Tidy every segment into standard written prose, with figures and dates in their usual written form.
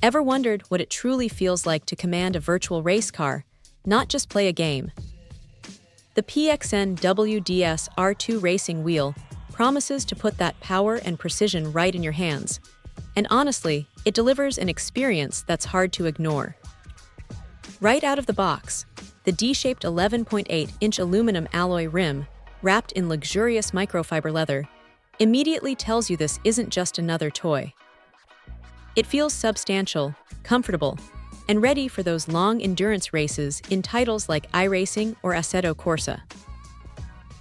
Ever wondered what it truly feels like to command a virtual race car, not just play a game? The PXN WDS R2 racing wheel promises to put that power and precision right in your hands. And honestly, it delivers an experience that's hard to ignore. Right out of the box, the D-shaped 11.8-inch aluminum alloy rim, wrapped in luxurious microfiber leather, immediately tells you this isn't just another toy. It feels substantial, comfortable, and ready for those long endurance races in titles like iRacing or Assetto Corsa.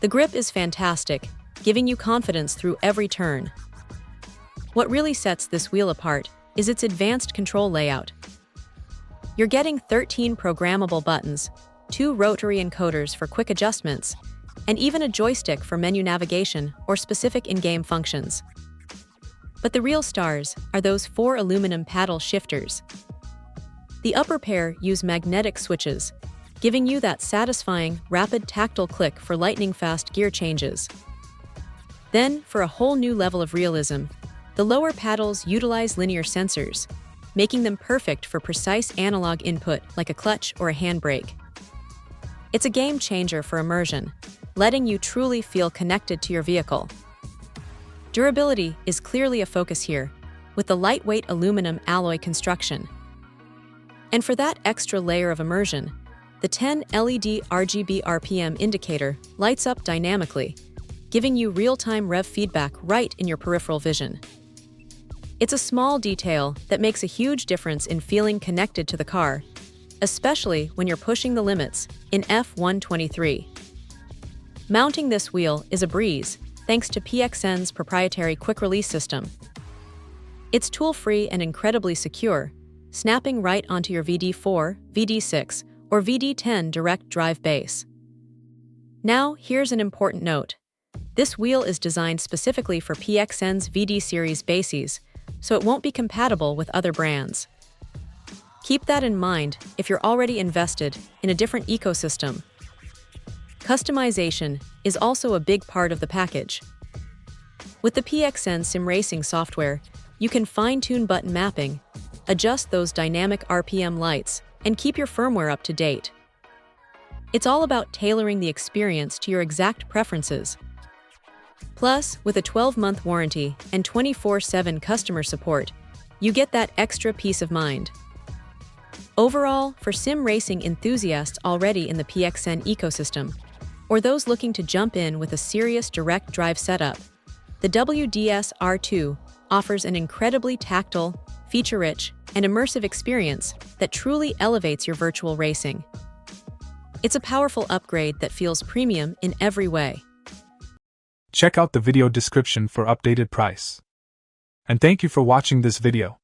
The grip is fantastic, giving you confidence through every turn. What really sets this wheel apart is its advanced control layout. You're getting 13 programmable buttons, 2 rotary encoders for quick adjustments, and even a joystick for menu navigation or specific in-game functions. But the real stars are those 4 aluminum paddle shifters. The upper pair use magnetic switches, giving you that satisfying, rapid tactile click for lightning-fast gear changes. Then, for a whole new level of realism, the lower paddles utilize linear sensors, making them perfect for precise analog input like a clutch or a handbrake. It's a game changer for immersion, letting you truly feel connected to your vehicle. Durability is clearly a focus here, with the lightweight aluminum alloy construction. And for that extra layer of immersion, the 10 LED RGB RPM indicator lights up dynamically, giving you real-time rev feedback right in your peripheral vision. It's a small detail that makes a huge difference in feeling connected to the car, especially when you're pushing the limits in F123. Mounting this wheel is a breeze, thanks to PXN's proprietary quick-release system. It's tool-free and incredibly secure, snapping right onto your VD4, VD6, or VD10 direct drive base. Now, here's an important note. This wheel is designed specifically for PXN's VD series bases, so it won't be compatible with other brands. Keep that in mind if you're already invested in a different ecosystem. Customization is also a big part of the package. With the PXN Sim Racing software, you can fine-tune button mapping, adjust those dynamic RPM lights, and keep your firmware up to date. It's all about tailoring the experience to your exact preferences. Plus, with a 12-month warranty and 24/7 customer support, you get that extra peace of mind. Overall, for sim racing enthusiasts already in the PXN ecosystem, or those looking to jump in with a serious direct drive setup, the WDS R2 offers an incredibly tactile, feature-rich, and immersive experience that truly elevates your virtual racing. It's a powerful upgrade that feels premium in every way. Check out the video description for updated price. And thank you for watching this video.